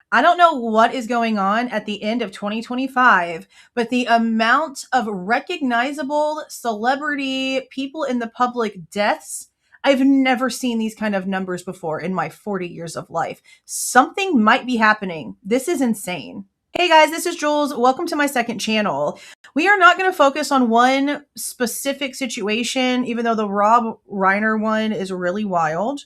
I don't know what is going on at the end of 2025, but the amount of recognizable celebrity people in the public deaths, I've never seen these kind of numbers before in my 40 years of life. Something might be happening. This is insane. Hey guys, this is Jules. Welcome to my second channel. We are not going to focus on one specific situation, even though the Rob Reiner one is really wild.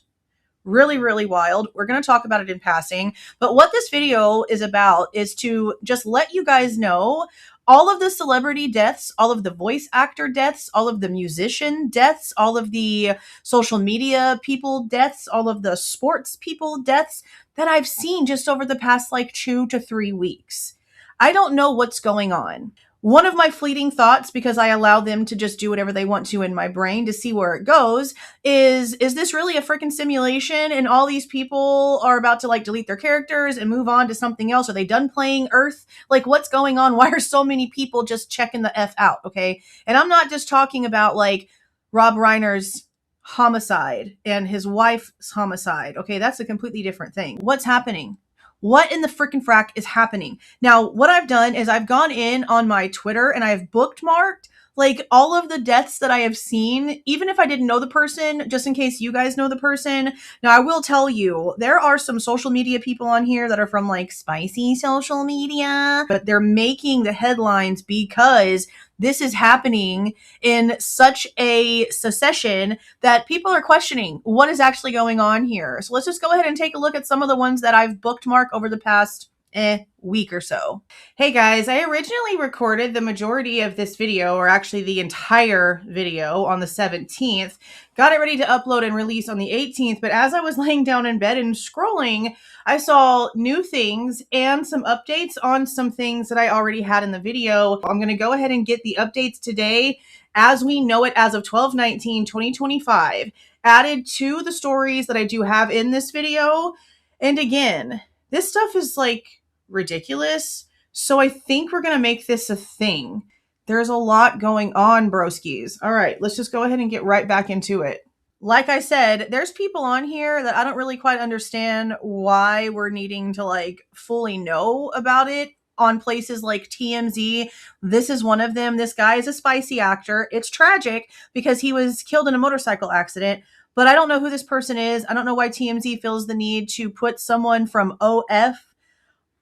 Really wild. We're going to talk about it in passing. But what this video is about is to just let you guys know all of the celebrity deaths, all of the voice actor deaths, all of the musician deaths, all of the social media people deaths, all of the sports people deaths that I've seen just over the past like 2 to 3 weeks. I don't know what's going on. One of my fleeting thoughts, because I allow them to just do whatever they want to in my brain to see where it goes, is this really a freaking simulation and all these people are about to like delete their characters and move on to something else? Are they done playing Earth? Like, what's going on? Why are so many people just checking the F out? Okay. And I'm not just talking about like Rob Reiner's homicide and his wife's homicide. Okay. That's a completely different thing. What's happening? What in the freaking frack is happening? Now, what I've done is I've gone in on my Twitter and I've bookmarked like all of the deaths that I have seen, even if I didn't know the person, just in case you guys know the person. Now, I will tell you, there are some social media people on here that are from like spicy social media, but they're making the headlines because this is happening in such a succession that people are questioning what is actually going on here. So let's just go ahead and take a look at some of the ones that I've bookmarked over the past week or so. Hey guys, I originally recorded the majority of this video, or actually the entire video, on the 17th. Got it ready to upload and release on the 18th, but as I was laying down in bed and scrolling, I saw new things and some updates on some things that I already had in the video. I'm going to go ahead and get the updates today as we know it as of 12/19/2025 added to the stories that I do have in this video. And again, this stuff is like ridiculous. So I think we're going to make this a thing. There's a lot going on, broskies. All right, let's just go ahead and get right back into it. Like I said, there's people on here that I don't really quite understand why we're needing to like fully know about it on places like TMZ. This is one of them. This guy is a spicy actor. It's tragic because he was killed in a motorcycle accident, but I don't know who this person is. I don't know why TMZ feels the need to put someone from OF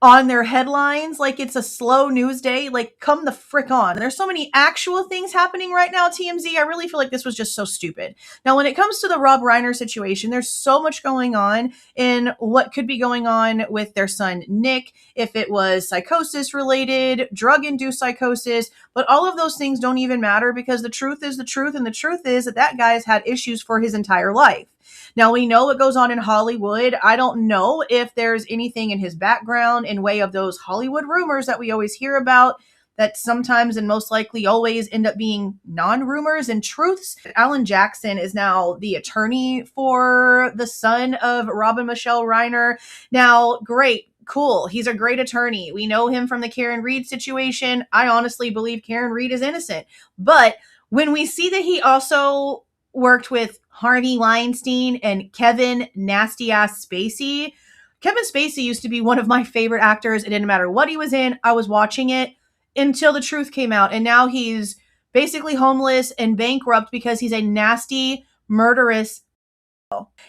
on their headlines like it's a slow news day. Like, come the frick on. There's so many actual things happening right now, TMZ. I really feel like this was just so stupid. Now, when it comes to the Rob Reiner situation, there's so much going on in what could be going on with their son, Nick, if it was psychosis related, drug-induced psychosis, but all of those things don't even matter because the truth is the truth, and the truth is that that guy's had issues for his entire life. Now, we know what goes on in Hollywood. I don't know if there's anything in his background in way of those Hollywood rumors that we always hear about that sometimes and most likely always end up being non-rumors and truths. Alan Jackson is now the attorney for the son of Rob and Michelle Reiner. Now, great. Cool. He's a great attorney. We know him from the Karen Reed situation. I honestly believe Karen Reed is innocent. But when we see that he also worked with Harvey Weinstein and Kevin Nasty Ass Spacey. Kevin Spacey used to be one of my favorite actors. It didn't matter what he was in. I was watching it until the truth came out. And now he's basically homeless and bankrupt because he's a nasty, murderous.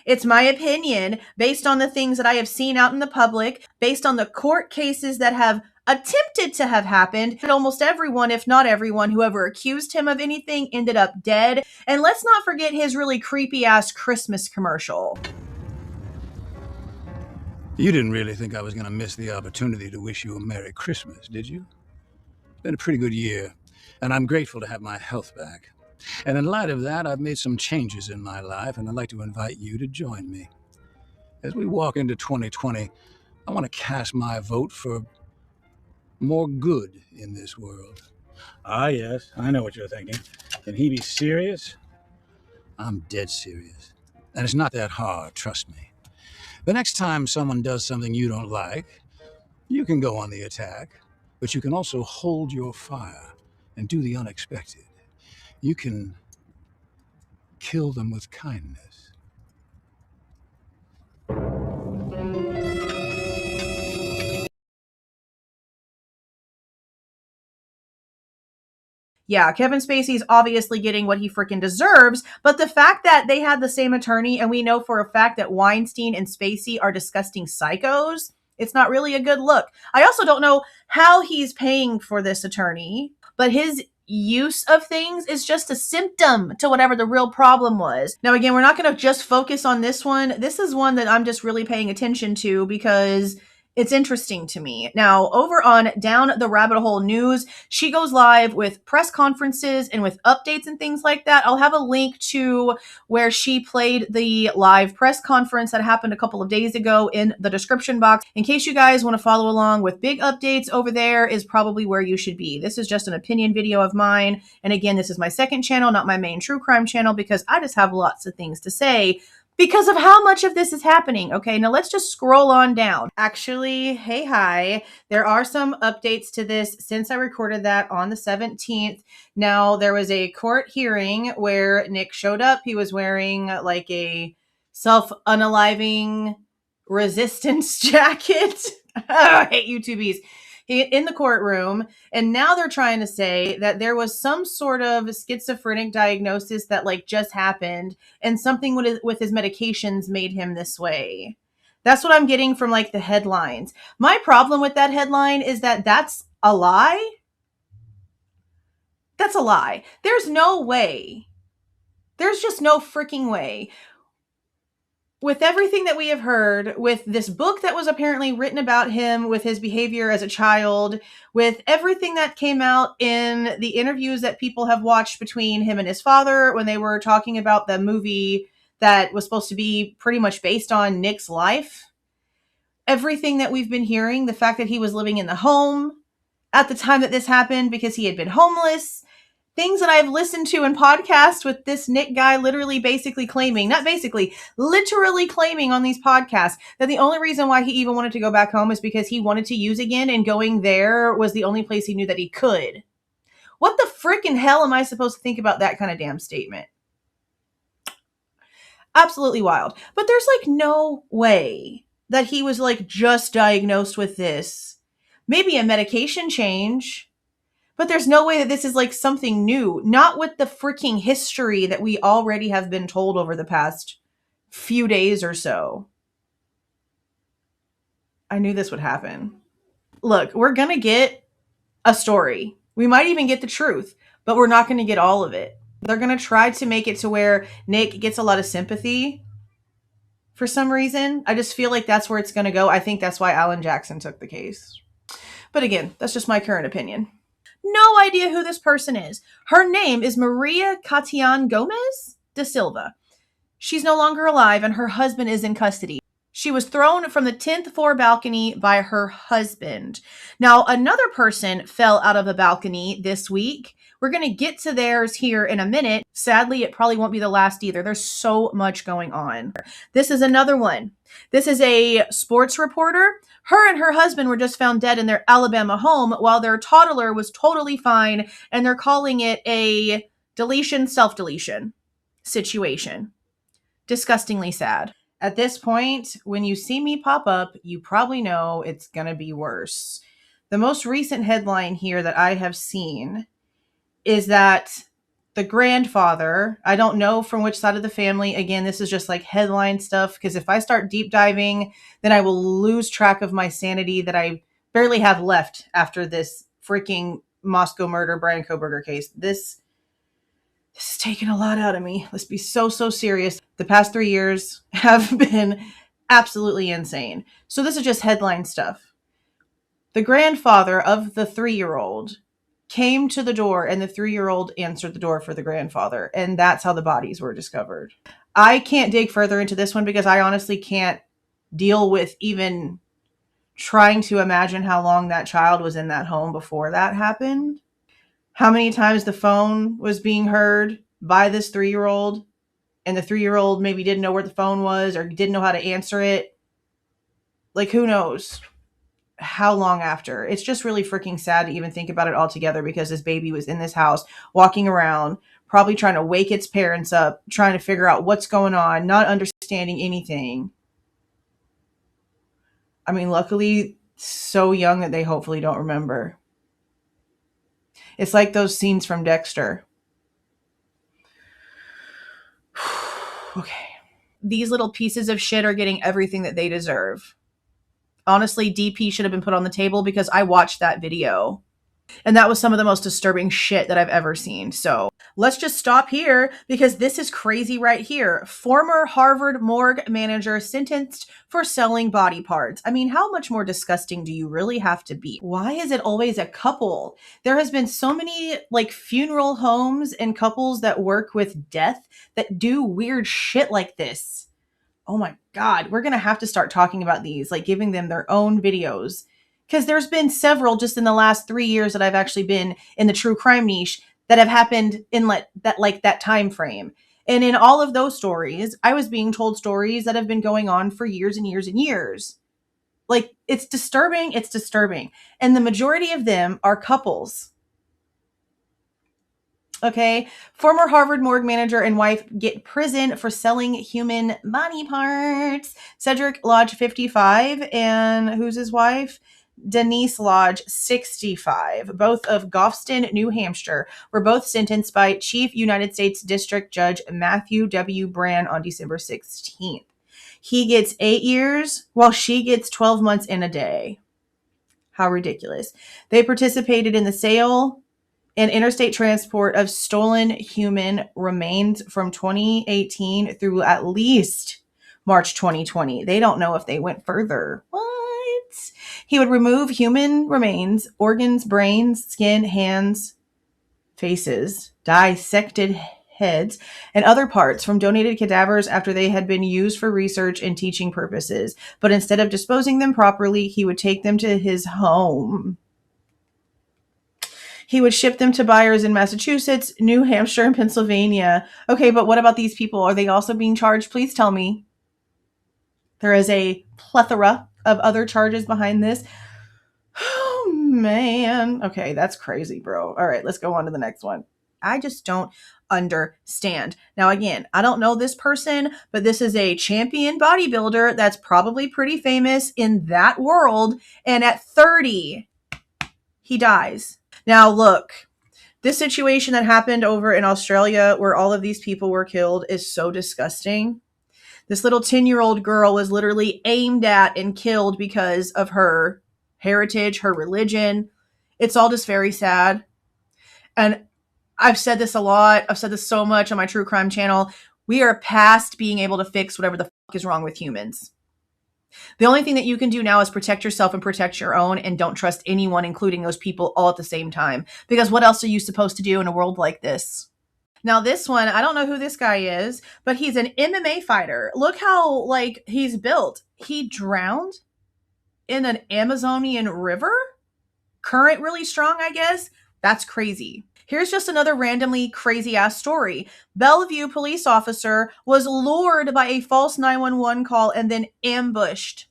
It's my opinion, based on the things that I have seen out in the public, based on the court cases that have attempted to have happened, and almost everyone, if not everyone, who ever accused him of anything ended up dead. And let's not forget his really creepy ass Christmas commercial. You didn't really think I was going to miss the opportunity to wish you a Merry Christmas, did you? It's been a pretty good year, and I'm grateful to have my health back. And in light of that, I've made some changes in my life, and I'd like to invite you to join me. As we walk into 2020, I want to cast my vote for more good in this world. Ah, yes, I know what you're thinking. Can he be serious? I'm dead serious. And it's not that hard, trust me. The next time someone does something you don't like, you can go on the attack, but you can also hold your fire and do the unexpected. You can kill them with kindness. Yeah, Kevin Spacey's obviously getting what he freaking deserves, but the fact that they had the same attorney and we know for a fact that Weinstein and Spacey are disgusting psychos, it's not really a good look. I also don't know how he's paying for this attorney, but his use of things is just a symptom to whatever the real problem was. Now, again, we're not going to just focus on this one. This is one that I'm just really paying attention to because it's interesting to me. Now, over on Down the Rabbit Hole News, she goes live with press conferences and with updates and things like that. I'll have a link to where she played the live press conference that happened a couple of days ago in the description box. In case you guys want to follow along with big updates, over there is probably where you should be. This is just an opinion video of mine. And again, this is my second channel, not my main true crime channel, because I just have lots of things to say because of how much of this is happening. Okay, now let's just scroll on down. Actually, hey, hi. There are some updates to this since I recorded that on the 17th. Now, there was a court hearing where Nick showed up. He was wearing like a self-unaliving resistance jacket. I hate YouTubies. In the courtroom, and now they're trying to say that there was some sort of schizophrenic diagnosis that like just happened, and something with his medications made him this way. That's what I'm getting from like the headlines. My problem with that headline is that that's a lie. That's a lie. There's no way. There's just no freaking way. With everything that we have heard, with this book that was apparently written about him, with his behavior as a child, with everything that came out in the interviews that people have watched between him and his father when they were talking about the movie that was supposed to be pretty much based on Nick's life, everything that we've been hearing, the fact that he was living in the home at the time that this happened because he had been homeless, things that I've listened to in podcasts with this Nick guy literally basically claiming, not basically, literally claiming on these podcasts that the only reason why he even wanted to go back home is because he wanted to use again, and going there was the only place he knew that he could. What the frickin' hell am I supposed to think about that kind of damn statement? Absolutely wild. But there's like no way that he was like just diagnosed with this. Maybe a medication change. But there's no way that this is like something new, not with the freaking history that we already have been told over the past few days or so. I knew this would happen. Look, we're going to get a story. We might even get the truth, but we're not going to get all of it. They're going to try to make it to where Nick gets a lot of sympathy for some reason. I just feel like that's where it's going to go. I think that's why Alan Jackson took the case. But again, that's just my current opinion. No idea who this person is. Her name is Maria Katiane Gomes da Silva. She's no longer alive and her husband is in custody. She was thrown from the 10th floor balcony by her husband. Now, another person fell out of a balcony this week. We're going to get to theirs here in a minute. Sadly, it probably won't be the last either. There's so much going on. This is another one. This is a sports reporter. Her and her husband were just found dead in their Alabama home while their toddler was totally fine, and they're calling it a deletion, self-deletion situation. Disgustingly sad. At this point, when you see me pop up, you probably know it's going to be worse. The most recent headline here that I have seen is that the grandfather, I don't know from which side of the family, again, this is just like headline stuff, because if I start deep diving, then I will lose track of my sanity that I barely have left after this freaking Moscow murder Brian Kohberger case. This is taking a lot out of me. Let's be so serious. The past 3 years have been absolutely insane. So this is just headline stuff. The grandfather of the 3-year-old came to the door, and the 3-year-old answered the door for the grandfather. And that's how the bodies were discovered. I can't dig further into this one because I honestly can't deal with even trying to imagine how long that child was in that home before that happened. How many times the phone was being heard by this 3-year-old, and the 3-year-old maybe didn't know where the phone was or didn't know how to answer it. Like, who knows how long after. It's just really freaking sad to even think about it all together, because this baby was in this house walking around, probably trying to wake its parents up, trying to figure out what's going on, not understanding anything. I mean, luckily so young that they hopefully don't remember. It's like those scenes from Dexter. Okay. These little pieces of shit are getting everything that they deserve. Honestly, DP should have been put on the table because I watched that video. And that was some of the most disturbing shit that I've ever seen. So let's just stop here because this is crazy right here. Former Harvard Morgue Manager sentenced for selling body parts. I mean, how much more disgusting do you really have to be? Why is it always a couple? There has been so many like funeral homes and couples that work with death that do weird shit like this. Oh my God, we're going to have to start talking about these, like giving them their own videos. Because there's been several just in the last 3 years that I've actually been in the true crime niche that have happened in that time frame. And in all of those stories, I was being told stories that have been going on for years and years and years. Like, it's disturbing. It's disturbing. And the majority of them are couples. Okay. Former Harvard Morgue Manager and wife get prison for selling human body parts. Cedric Lodge, 55. And who's his wife? Denise Lodge, 65, both of Goffston, New Hampshire, were both sentenced by Chief United States District Judge Matthew W. Brand on December 16th. He gets 8 years, while she gets 12 months and a day. How ridiculous. They participated in the sale and interstate transport of stolen human remains from 2018 through at least March 2020. They don't know if they went further. What? He would remove human remains, organs, brains, skin, hands, faces, dissected heads, and other parts from donated cadavers after they had been used for research and teaching purposes. But instead of disposing them properly, he would take them to his home. He would ship them to buyers in Massachusetts, New Hampshire, and Pennsylvania. Okay, but what about these people? Are they also being charged? Please tell me. There is a plethora of other charges behind this. Oh, man. Okay, that's crazy, bro. All right, let's go on to the next one. I just don't understand. Now, again, I don't know this person, but this is a champion bodybuilder that's probably pretty famous in that world. And at 30, he dies. Now, look, this situation that happened over in Australia where all of these people were killed is so disgusting. This little 10-year-old girl was literally aimed at and killed because of her heritage, her religion. It's all just very sad. And I've said this a lot. I've said this so much on my true crime channel. We are past being able to fix whatever the fuck is wrong with humans. The only thing that you can do now is protect yourself and protect your own, and don't trust anyone, including those people, all at the same time. Because what else are you supposed to do in a world like this? Now, this one, I don't know who this guy is, but he's an MMA fighter. Look how, like, he's built. He drowned in an Amazonian river? Current really strong, I guess? That's crazy. Here's just another randomly crazy-ass story. Bellevue police officer was lured by a false 911 call and then ambushed.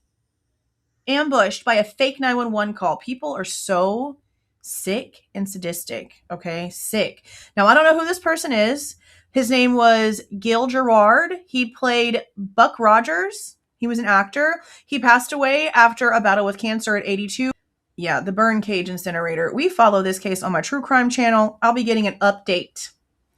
Ambushed by a fake 911 call. People are so sick and sadistic, okay? Sick. Now, I don't know who this person is. His name was Gil Gerard. He played Buck Rogers. He was an actor. He passed away after a battle with cancer at 82. Yeah, the burn cage incinerator. We follow this case on my true crime channel. I'll be getting an update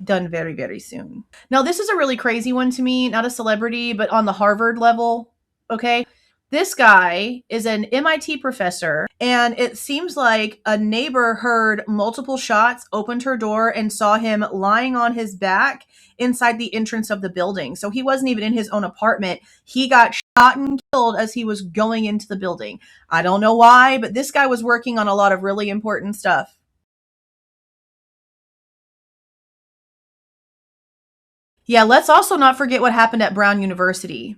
done very, very soon. Now, this is a really crazy one to me. Not a celebrity, but on the Harvard level, okay? This guy is an MIT professor, and it seems like a neighbor heard multiple shots, opened her door, and saw him lying on his back inside the entrance of the building. So he wasn't even in his own apartment. He got shot and killed as he was going into the building. I don't know why, but this guy was working on a lot of really important stuff. Yeah, let's also not forget what happened at Brown University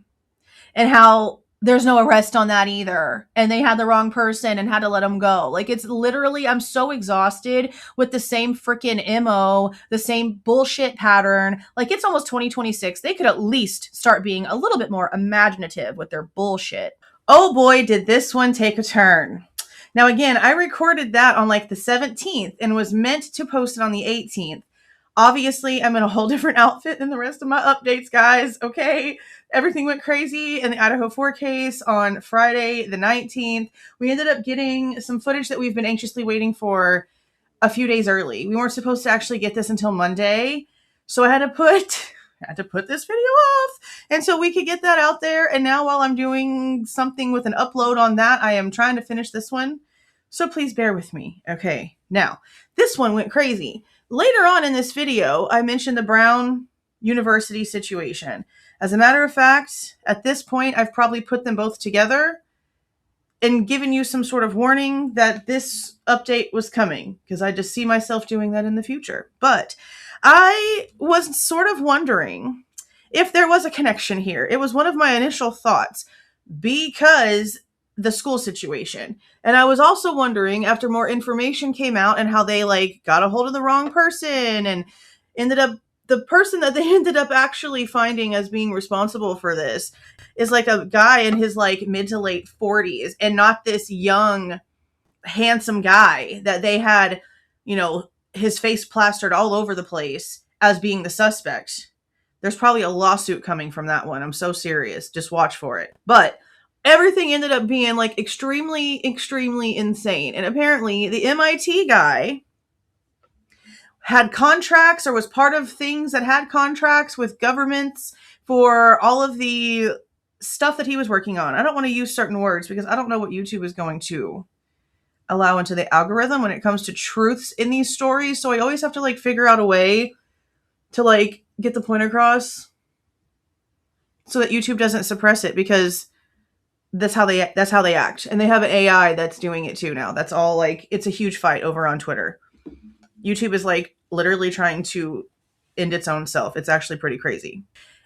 and how there's no arrest on that either. And they had the wrong person and had to let them go. Like, it's literally, I'm so exhausted with the same freaking MO, the same bullshit pattern. Like, it's almost 2026. They could at least start being a little bit more imaginative with their bullshit. Oh boy, did this one take a turn. Now, again, I recorded that on like the 17th and was meant to post it on the 18th. Obviously, I'm in a whole different outfit than the rest of my updates, guys, okay? Everything went crazy in the Idaho 4 case on Friday the 19th. We ended up getting some footage that we've been anxiously waiting for a few days early. We weren't supposed to actually get this until Monday. So I had to put this video off until we could get that out there. And now while I'm doing something with an upload on that, I am trying to finish this one. So please bear with me. Okay. Now, this one went crazy. Later on in this video, I mentioned the Brown University situation. As a matter of fact, at this point, I've probably put them both together and given you some sort of warning that this update was coming, because I just see myself doing that in the future. But I was sort of wondering if there was a connection here. It was one of my initial thoughts because the school situation. And I was also wondering, after more information came out and how they like got a hold of the wrong person and ended up, the person that they ended up actually finding as being responsible for this is like a guy in his like mid to late 40s and not this young, handsome guy that they had, you know, his face plastered all over the place as being the suspect. There's probably a lawsuit coming from that one. I'm so serious. Just watch for it. But everything ended up being like extremely, extremely insane. And apparently the MIT guy had contracts or was part of things that had contracts with governments for all of the stuff that he was working on. I don't want to use certain words because I don't know what YouTube is going to allow into the algorithm when it comes to truths in these stories. So I always have to like figure out a way to like get the point across so that YouTube doesn't suppress it, because that's how they act. And they have an AI that's doing it too now. That's all like, it's a huge fight over on Twitter. YouTube is like literally trying to end its own self. It's actually pretty crazy.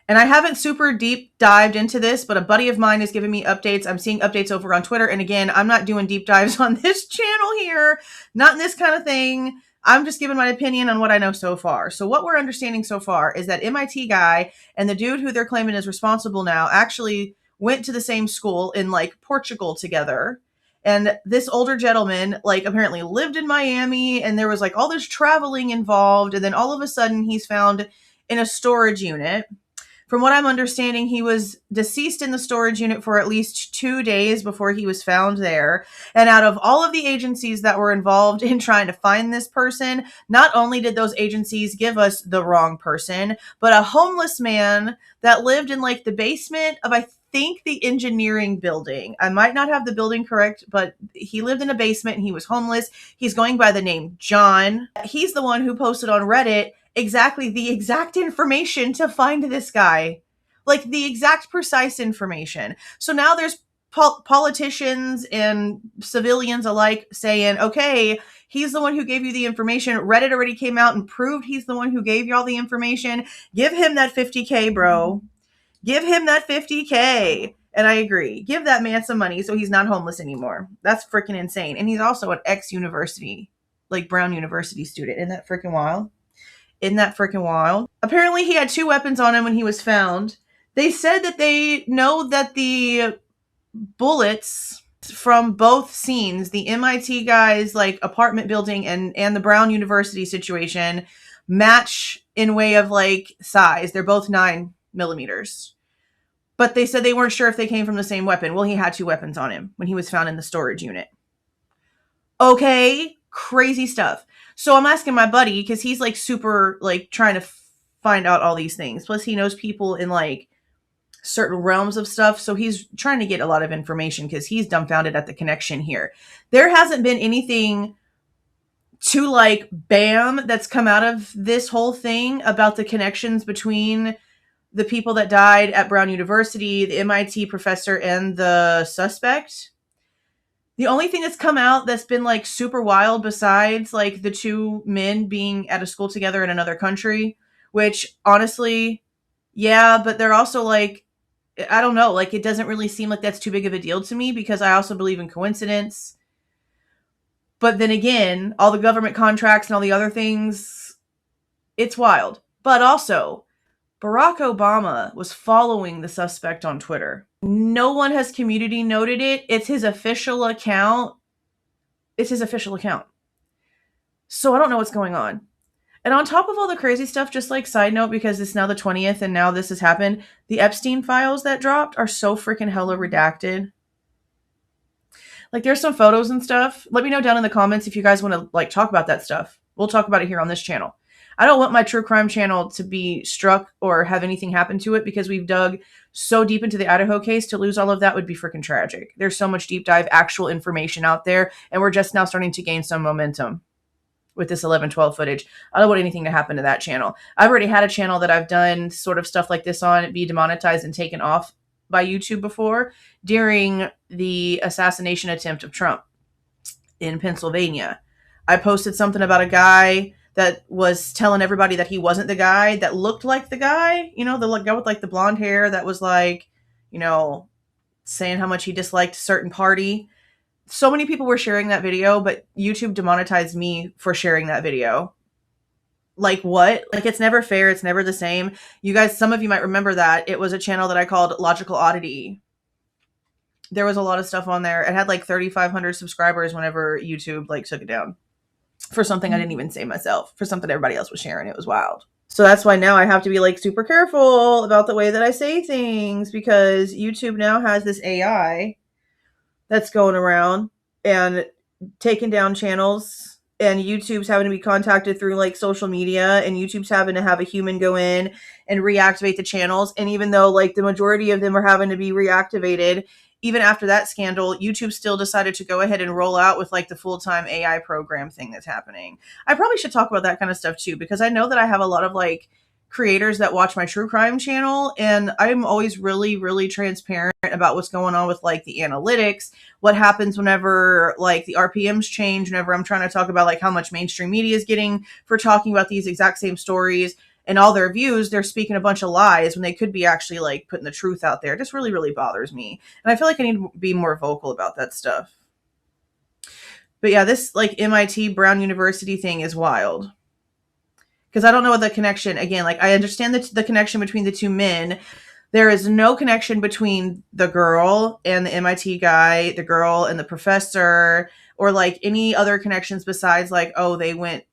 And I haven't super deep dived into this, but a buddy of mine is giving me updates. I'm seeing updates over on Twitter. And again, I'm not doing deep dives on this channel here, not in this kind of thing. I'm just giving my opinion on what I know so far. So what we're understanding so far is that MIT guy and the dude who they're claiming is responsible now actually went to the same school in like Portugal together. And this older gentleman, like, apparently lived in Miami, and there was like all this traveling involved. And then all of a sudden he's found in a storage unit. From what I'm understanding, he was deceased in the storage unit for at least 2 days before he was found there. And out of all of the agencies that were involved in trying to find this person, not only did those agencies give us the wrong person, but a homeless man that lived in like the basement of, I think, the engineering building. I might not have the building correct, but he lived in a basement and he was homeless. He's going by the name John. He's the one who posted on Reddit the exact information to find this guy, like the exact precise information. So now there's politicians and civilians alike saying, okay, he's the one who gave you the information. Reddit already came out and proved he's the one who gave you all the information. Give him that $50K, bro. Give him that $50K. And I agree. Give that man some money so he's not homeless anymore. That's freaking insane. And he's also an ex-university, like Brown University student. Isn't that freaking wild? Isn't that freaking wild? Apparently he had 2 weapons on him when he was found. They said that they know that the bullets from both scenes, the MIT guy's like apartment building and the Brown University situation, match in way of like size. They're both 9mm. But they said they weren't sure if they came from the same weapon. Well, he had 2 weapons on him when he was found in the storage unit. Okay, crazy stuff. So I'm asking my buddy, because he's like super like trying to find out all these things. Plus he knows people in like certain realms of stuff. So he's trying to get a lot of information because he's dumbfounded at the connection here. There hasn't been anything to like bam that's come out of this whole thing about the connections between the people that died at Brown University, the MIT professor, and the suspect. The only thing that's come out that's been like super wild, besides like the 2 men being at a school together in another country, which honestly, yeah, but they're also like, I don't know, like it doesn't really seem like that's too big of a deal to me, because I also believe in coincidence. But then again, all the government contracts and all the other things, it's wild. But also, Barack Obama was following the suspect on Twitter. No one has community noted it. It's his official account. So I don't know what's going on. And on top of all the crazy stuff, just like side note, because it's now the 20th and now this has happened, the Epstein files that dropped are so freaking hella redacted. Like, there's some photos and stuff. Let me know down in the comments if you guys want to like talk about that stuff. We'll talk about it here on this channel. I don't want my true crime channel to be struck or have anything happen to it because we've dug so deep into the Idaho case. To lose all of that would be freaking tragic. There's so much deep dive actual information out there, and we're just now starting to gain some momentum with this 11/12 footage. I don't want anything to happen to that channel. I've already had a channel that I've done sort of stuff like this on be demonetized and taken off by YouTube before during the assassination attempt of Trump in Pennsylvania. I posted something about a guy that was telling everybody that he wasn't the guy that looked like the guy, you know, the guy with like the blonde hair that was like, you know, saying how much he disliked a certain party. So many people were sharing that video, but YouTube demonetized me for sharing that video. Like what? Like, it's never fair. It's never the same. You guys, some of you might remember that. It was a channel that I called Logical Oddity. There was a lot of stuff on there. It had like 3,500 subscribers whenever YouTube like took it down for something I didn't even say myself, for something everybody else was sharing. It was wild. So that's why now I have to be like super careful about the way that I say things, because YouTube now has this AI that's going around and taking down channels, and YouTube's having to be contacted through like social media, and YouTube's having to have a human go in and reactivate the channels. And even though like the majority of them are having to be reactivated, even after that scandal, YouTube still decided to go ahead and roll out with like the full-time AI program thing that's happening. I probably should talk about that kind of stuff too, because I know that I have a lot of like creators that watch my true crime channel, and I'm always really, really transparent about what's going on with like the analytics, what happens whenever like the RPMs change, whenever I'm trying to talk about like how much mainstream media is getting for talking about these exact same stories. And all their views, they're speaking a bunch of lies when they could be actually like putting the truth out there. It just really, really bothers me. And I feel like I need to be more vocal about that stuff. But yeah, this like MIT Brown University thing is wild. Because I don't know what the connection, again, like I understand the connection between the two men. There is no connection between the girl and the MIT guy, the girl and the professor, or like any other connections besides like, oh, they went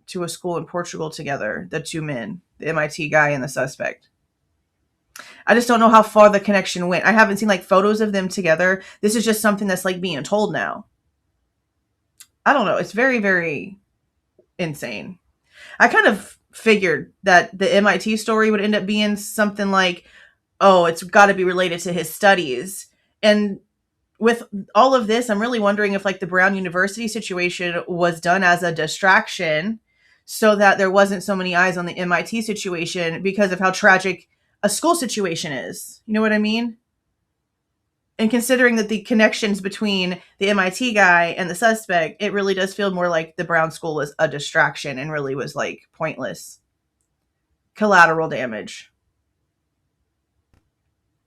to a school in Portugal together, the two men, the MIT guy and the suspect. I just don't know how far the connection went. I haven't seen like photos of them together. This is just something that's like being told now. I don't know. It's very, very insane. I kind of figured that the MIT story would end up being something like, oh, it's got to be related to his studies. And with all of this, I'm really wondering if like the Brown University situation was done as a distraction so that there wasn't so many eyes on the MIT situation because of how tragic a school situation is. You know what I mean? And considering that the connections between the MIT guy and the suspect, it really does feel more like the Brown school was a distraction and really was like pointless. Collateral damage.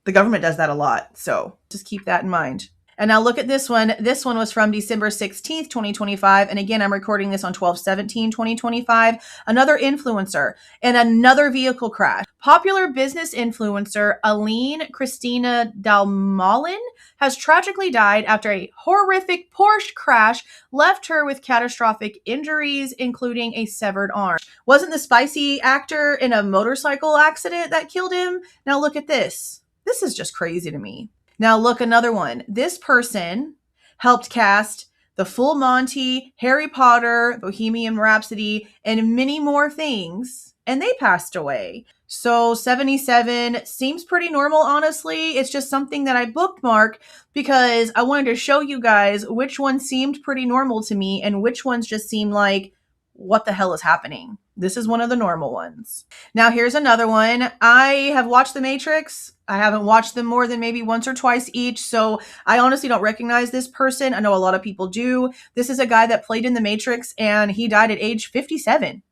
The government does that a lot, so just keep that in mind. And now look at this one. This one was from December 16th, 2025. And again, I'm recording this on 12/17/2025. Another influencer and another vehicle crash. Popular business influencer Aline Christina Dalmolin has tragically died after a horrific Porsche crash left her with catastrophic injuries, including a severed arm. Wasn't the spicy actor in a motorcycle accident that killed him? Now look at this. This is just crazy to me. Now look, another one. This person helped cast The Full Monty, Harry Potter, Bohemian Rhapsody, and many more things, and they passed away. So 77 seems pretty normal, honestly. It's just something that I bookmarked because I wanted to show you guys which ones seemed pretty normal to me and which ones just seemed like, what the hell is happening? This is one of the normal ones. Now here's another one. I have watched The Matrix. I haven't watched them more than maybe once or twice each, so I honestly don't recognize this person. I know a lot of people do. This is a guy that played in The Matrix, and he died at age 57.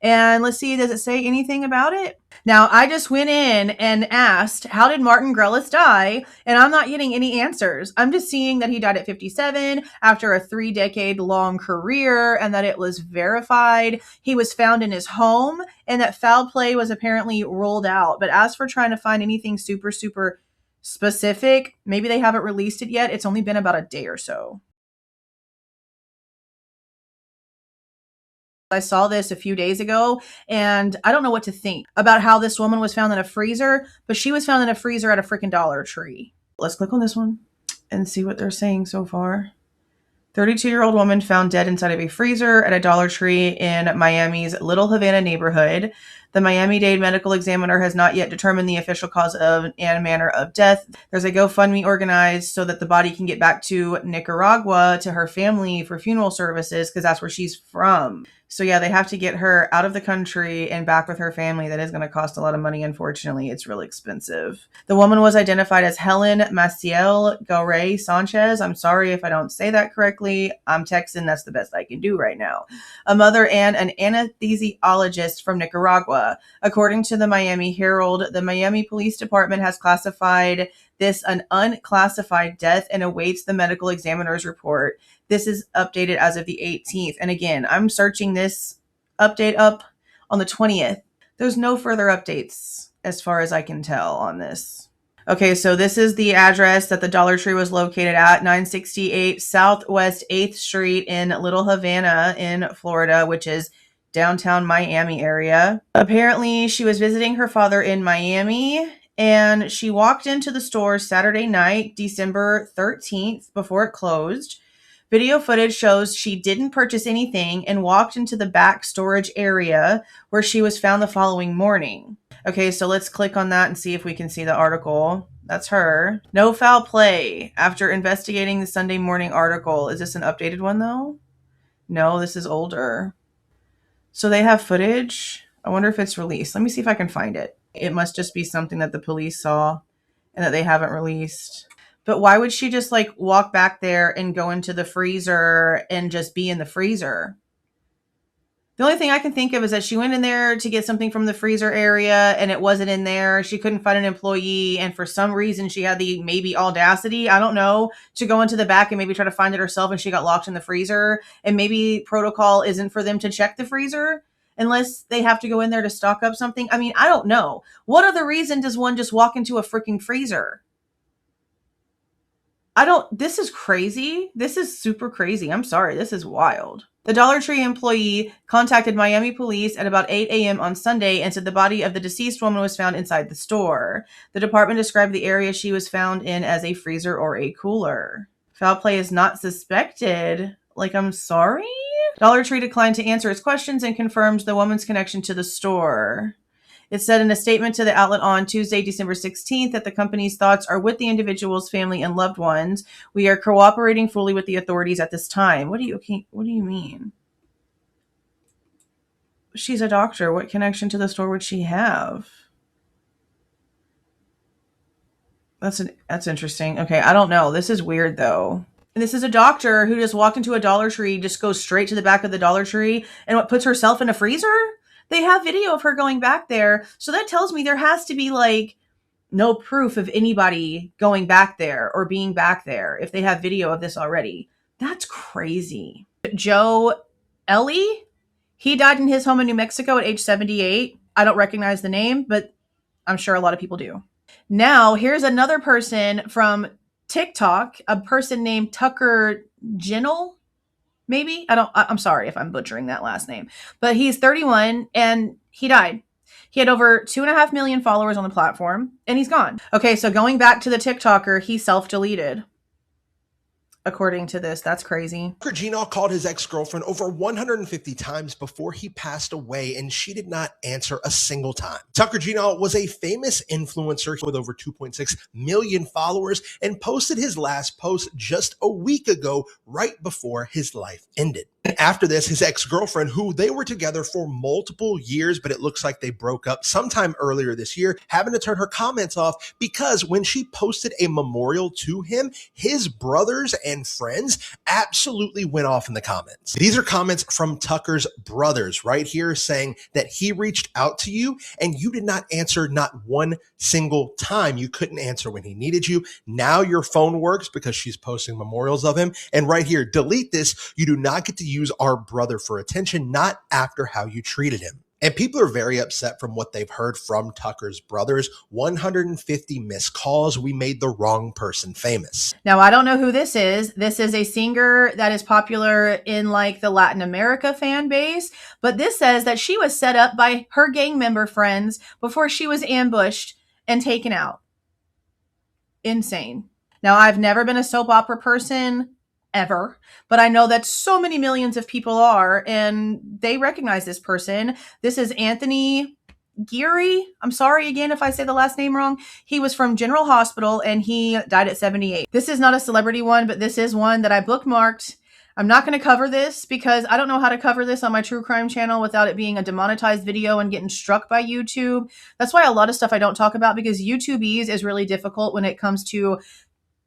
And let's see, does it say anything about it? Now, I just went in and asked, how did Martin Grellis die? And I'm not getting any answers. I'm just seeing that he died at 57 after a 3-decade-long career and that it was verified. He was found in his home and that foul play was apparently ruled out. But as for trying to find anything super, super specific, maybe they haven't released it yet. It's only been about a day or so. I saw this a few days ago, and I don't know what to think about how this woman was found in a freezer, but she was found in a freezer at a freaking Dollar Tree. Let's click on this one and see what they're saying so far. 32-year-old woman found dead inside of a freezer at a Dollar Tree in Miami's Little Havana neighborhood. The Miami-Dade medical examiner has not yet determined the official cause of and manner of death. There's a GoFundMe organized so that the body can get back to Nicaragua to her family for funeral services, because that's where she's from. So yeah, they have to get her out of the country and back with her family. That is going to cost a lot of money. Unfortunately, it's really expensive. The woman was identified as Helen Maciel Garay Sanchez. I'm sorry if I don't say that correctly. I'm Texan. That's the best I can do right now. A mother and an anesthesiologist from Nicaragua. According to the Miami Herald, the Miami Police Department has classified this an unclassified death and awaits the medical examiner's report. This is updated as of the 18th. And again, I'm searching this update up on the 20th. There's no further updates as far as I can tell on this. Okay, so this is the address that the Dollar Tree was located at, 968 Southwest 8th Street in Little Havana in Florida, which is downtown Miami area. Apparently, she was visiting her father in Miami, and she walked into the store Saturday night, December 13th, before it closed. Video footage shows she didn't purchase anything and walked into the back storage area where she was found the following morning. Okay, so let's click on that and see if we can see the article. That's her. No foul play after investigating the Sunday morning article. Is this an updated one though? No, this is older. So they have footage. I wonder if it's released. Let me see if I can find it. It must just be something that the police saw and that they haven't released. But why would she just like walk back there and go into the freezer and just be in the freezer? The only thing I can think of is that she went in there to get something from the freezer area and it wasn't in there. She couldn't find an employee. And for some reason, she had the maybe audacity, I don't know, to go into the back and maybe try to find it herself. And she got locked in the freezer. And maybe protocol isn't for them to check the freezer unless they have to go in there to stock up something. I mean, I don't know. What other reason does one just walk into a freaking freezer? This is crazy. This is super crazy. I'm sorry. This is wild. The Dollar Tree employee contacted Miami police at about 8 a.m. on Sunday and said the body of the deceased woman was found inside the store. The department described the area she was found in as a freezer or a cooler. Foul play is not suspected. Like, I'm sorry? Dollar Tree declined to answer its questions and confirmed the woman's connection to the store. It said in a statement to the outlet on Tuesday, December 16th, that the company's thoughts are with the individual's family and loved ones. We are cooperating fully with the authorities at this time. What do you mean? She's a doctor. What connection to the store would she have? That's interesting. Okay, I don't know. This is weird though. And this is a doctor who just walked into a Dollar Tree, just goes straight to the back of the Dollar Tree and what puts herself in a freezer? They have video of her going back there. So that tells me there has to be like no proof of anybody going back there or being back there if they have video of this already. That's crazy. Joe Ellie, he died in his home in New Mexico at age 78. I don't recognize the name, but I'm sure a lot of people do. Now, here's another person from TikTok, a person named Tucker Ginnell. Maybe? I'm sorry if I'm butchering that last name, but he's 31 and he died. He had over 2.5 million followers on the platform and he's gone. Okay, so going back to the TikToker, he self-deleted. According to this, that's crazy. Tucker Greene called his ex-girlfriend over 150 times before he passed away, and she did not answer a single time. Tucker Greene was a famous influencer with over 2.6 million followers and posted his last post just a week ago, right before his life ended. After this, his ex-girlfriend, who they were together for multiple years, but it looks like they broke up sometime earlier this year, having to turn her comments off because when she posted a memorial to him, his brothers and friends absolutely went off in the comments. These are comments from Tucker's brothers right here saying that he reached out to you and you did not answer not one single time. You couldn't answer when he needed you. Now your phone works because she's posting memorials of him. And right here, delete this. You do not get to use our brother for attention, not after how you treated him. And people are very upset from what they've heard from Tucker's brothers. 150 missed calls. We made the wrong person famous. Now, I don't know who this is. This is a singer that is popular in like the Latin America fan base. But this says that she was set up by her gang member friends before she was ambushed and taken out. Insane. Now, I've never been a soap opera person. ever, but I know that so many millions of people are, and they recognize this person. This is Anthony Geary. I'm sorry again if I say the last name wrong. He was from General Hospital and he died at 78. This is not a celebrity one, but this is one that I bookmarked. I'm not going to cover this because I don't know how to cover this on my true crime channel without it being a demonetized video and getting struck by YouTube. That's why a lot of stuff I don't talk about, because YouTubeese is really difficult when it comes to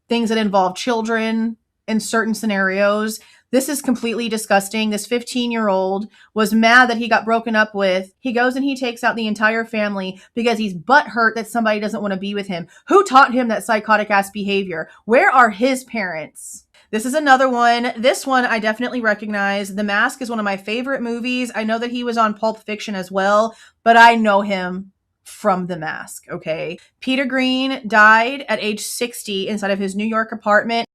things that involve children in certain scenarios. This is completely disgusting. This 15-year-old was mad that he got broken up with. He goes and he takes out the entire family because he's butthurt that somebody doesn't want to be with him. Who taught him that psychotic ass behavior? Where are his parents? This is another one. This one I definitely recognize. The Mask is one of my favorite movies. I know that he was on Pulp Fiction as well, but I know him from The Mask, okay? Peter Greene died at age 60 inside of his New York apartment.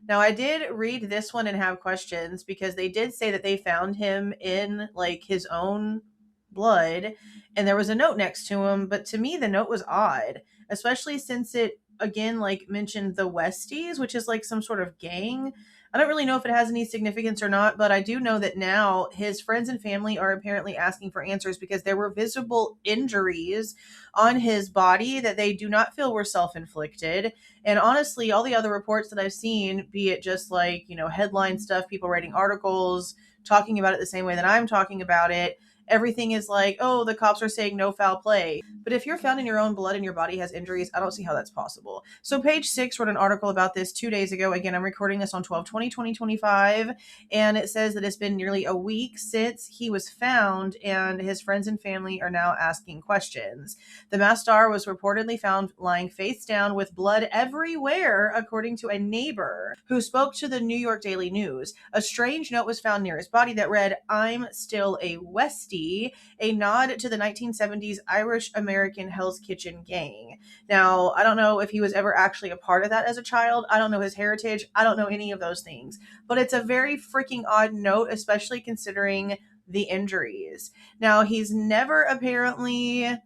Now, I did read this one and have questions because they did say that they found him in like his own blood and there was a note next to him, but to me the note was odd, especially since it again like mentioned the Westies, which is like some sort of gang. I don't really know if it has any significance or not, but I do know that now his friends and family are apparently asking for answers because there were visible injuries on his body that they do not feel were self-inflicted. And honestly, all the other reports that I've seen, be it just like, you know, headline stuff, people writing articles, talking about it the same way that I'm talking about it, everything is like, oh, the cops are saying no foul play. But if you're found in your own blood and your body has injuries, I don't see how that's possible. So Page 6 wrote an article about this 2 days ago. Again, I'm recording this on 12/20/2025. And it says that it's been nearly a week since he was found and his friends and family are now asking questions. The masked star was reportedly found lying face down with blood everywhere, according to a neighbor who spoke to the New York Daily News. A strange note was found near his body that read, "I'm still a Westie," a nod to the 1970s Irish-American Hell's Kitchen gang. Now, I don't know if he was ever actually a part of that as a child. I don't know his heritage. I don't know any of those things. But it's a very freaking odd note, especially considering the injuries. Now, he's never apparently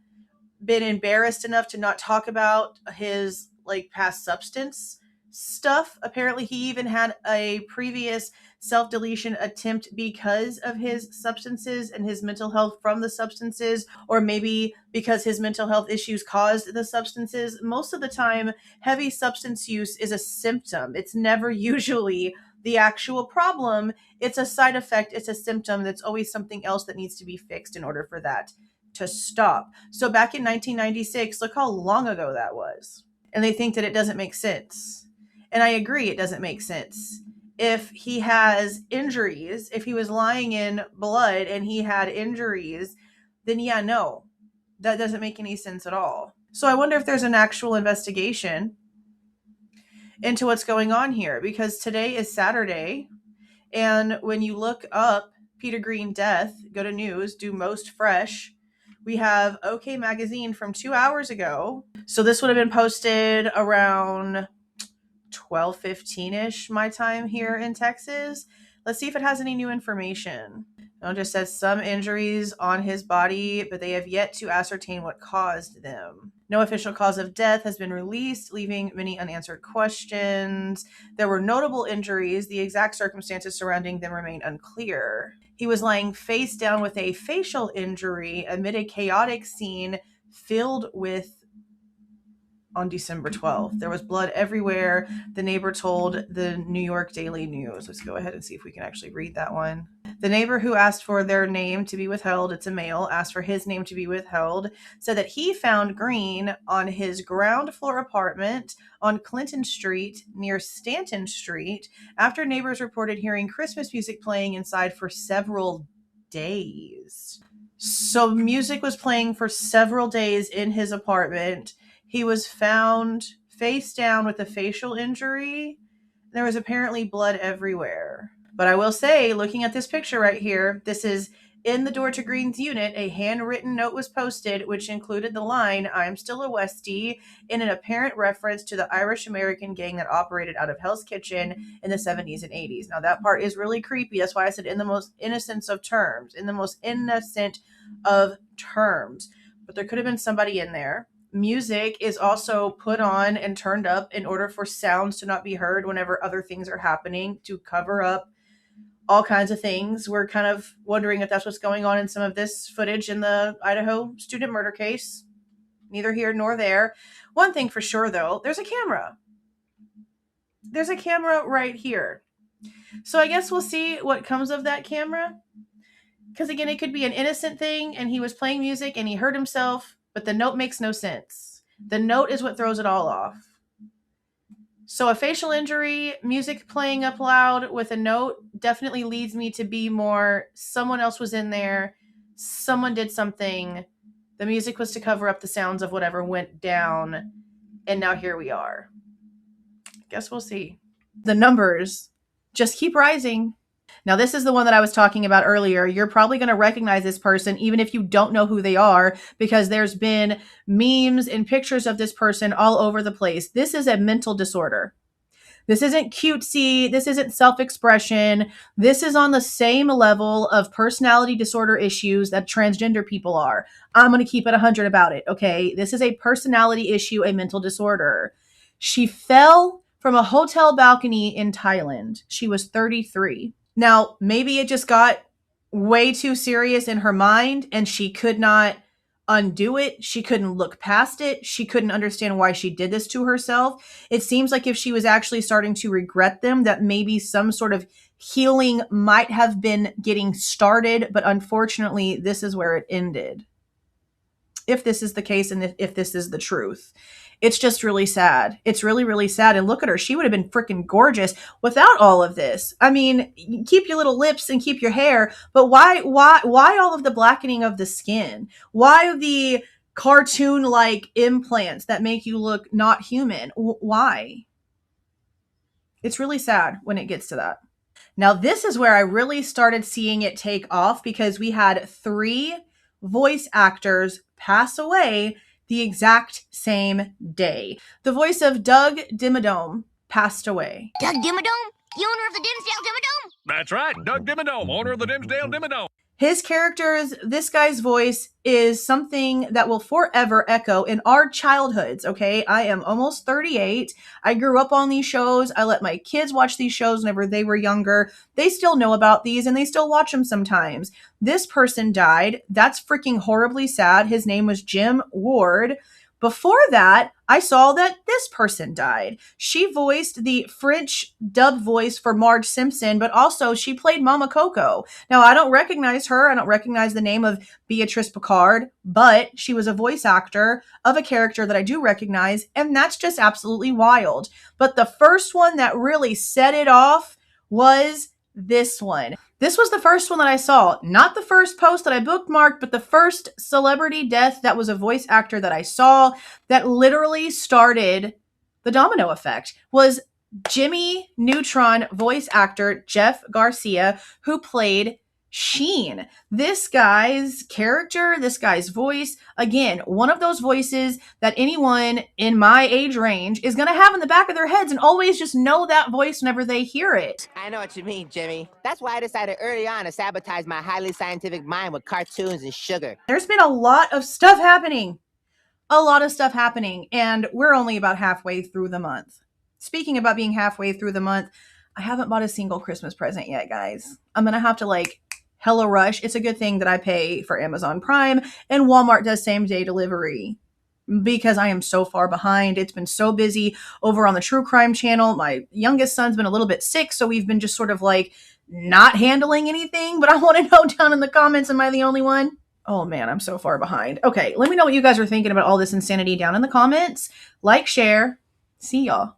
been embarrassed enough to not talk about his like past substance stuff. Apparently he even had a previous self-deletion attempt because of his substances and his mental health from the substances, or maybe because his mental health issues caused the substances. Most of the time, heavy substance use is a symptom. It's never usually the actual problem. It's a side effect. It's a symptom. That's always something else that needs to be fixed in order for that to stop. So back in 1996, look how long ago that was. And they think that it doesn't make sense. And I agree, it doesn't make sense. If he has injuries, if he was lying in blood and he had injuries, then yeah, no, that doesn't make any sense at all. So I wonder if there's an actual investigation into what's going on here, because today is Saturday. And when you look up Peter Greene death, go to news, do most fresh, we have OK Magazine from 2 hours ago. So this would have been posted around 12:15-ish my time here in Texas. Let's see if it has any new information. It just says some injuries on his body, but they have yet to ascertain what caused them. No official cause of death has been released, leaving many unanswered questions. There were notable injuries. The exact circumstances surrounding them remain unclear. He was lying face down with a facial injury amid a chaotic scene filled with on December 12th. There was blood everywhere, the neighbor told the New York Daily News. Let's go ahead and see if we can actually read that one. The neighbor who asked for their name to be withheld, it's a male, asked for his name to be withheld, said that he found Greene on his ground floor apartment on Clinton Street near Stanton Street after neighbors reported hearing Christmas music playing inside for several days. So music was playing for several days in his apartment. He was found face down with a facial injury. There was apparently blood everywhere. But I will say, looking at this picture right here, this is in the door to Greene's unit. A handwritten note was posted, which included the line, "I'm still a Westie," in an apparent reference to the Irish-American gang that operated out of Hell's Kitchen in the 70s and 80s. Now, that part is really creepy. That's why I said in the most innocent of terms. In the most innocent of terms. But there could have been somebody in there. music is also put on and turned up in order for sounds to not be heard whenever other things are happening, to cover up all kinds of things. We're kind of wondering if that's what's going on in some of this footage in the Idaho student murder case. Neither here nor there. One thing for sure, though, there's a camera. There's a camera right here. So I guess we'll see what comes of that camera. Because again, it could be an innocent thing and he was playing music and he hurt himself, but the note makes no sense. The note is what throws it all off. So a facial injury, music playing up loud with a note definitely leads me to be more someone else was in there, someone did something, the music was to cover up the sounds of whatever went down, and now here we are. Guess we'll see. The numbers just keep rising. Now, this is the one that I was talking about earlier. You're probably going to recognize this person even if you don't know who they are, because there's been memes and pictures of this person all over the place. This is a mental disorder. This isn't cutesy. This isn't self-expression. This is on the same level of personality disorder issues that transgender people are. I'm going to keep it 100 about it, okay? This is a personality issue, a mental disorder. She fell from a hotel balcony in Thailand. She was 33. Now, maybe it just got way too serious in her mind and she could not undo it. She couldn't look past it. She couldn't understand why she did this to herself. It seems like if she was actually starting to regret them, that maybe some sort of healing might have been getting started, but unfortunately, this is where it ended. If this is the case and if this is the truth. It's just really sad. It's really, really sad. And look at her. She would have been freaking gorgeous without all of this. I mean, keep your little lips and keep your hair, but why all of the blackening of the skin? Why the cartoon-like implants that make you look not human? Why? It's really sad when it gets to that. Now, this is where I really started seeing it take off, because we had 3 voice actors pass away the exact same day. The voice of Doug Dimmadome passed away. Doug Dimmadome? The owner of the Dimsdale Dimmadome? That's right, Doug Dimmadome, owner of the Dimsdale Dimmadome. His characters, this guy's voice is something that will forever echo in our childhoods, okay? I am almost 38. I grew up on these shows. I let my kids watch these shows whenever they were younger. They still know about these and they still watch them sometimes. This person died. That's freaking horribly sad. His name was Jim Ward. Before that, I saw that this person died. She voiced the French dub voice for Marge Simpson, but also she played Mama Coco. Now, I don't recognize her. I don't recognize the name of Beatrice Picard, but she was a voice actor of a character that I do recognize, and that's just absolutely wild. But the first one that really set it off was this one. This was the first one that I saw. Not the first post that I bookmarked, but the first celebrity death that was a voice actor that I saw that literally started the domino effect. Was Jimmy Neutron voice actor Jeff Garcia, who played Sheen. This guy's character, this guy's voice, again, one of those voices that anyone in my age range is going to have in the back of their heads and always just know that voice whenever they hear it. I know what you mean, Jimmy. That's why I decided early on to sabotage my highly scientific mind with cartoons and sugar. There's been a lot of stuff happening. A lot of stuff happening, and we're only about halfway through the month. Speaking about being halfway through the month, I haven't bought a single Christmas present yet, guys. I'm going to have to hella rush. It's a good thing that I pay for Amazon Prime and Walmart does same day delivery, because I am so far behind. It's been so busy over on the True Crime channel. My youngest son's been a little bit sick, so we've been just sort of not handling anything, but I want to know down in the comments, am I the only one? Oh man, I'm so far behind. Okay, let me know what you guys are thinking about all this insanity down in the comments. Like, share. See y'all.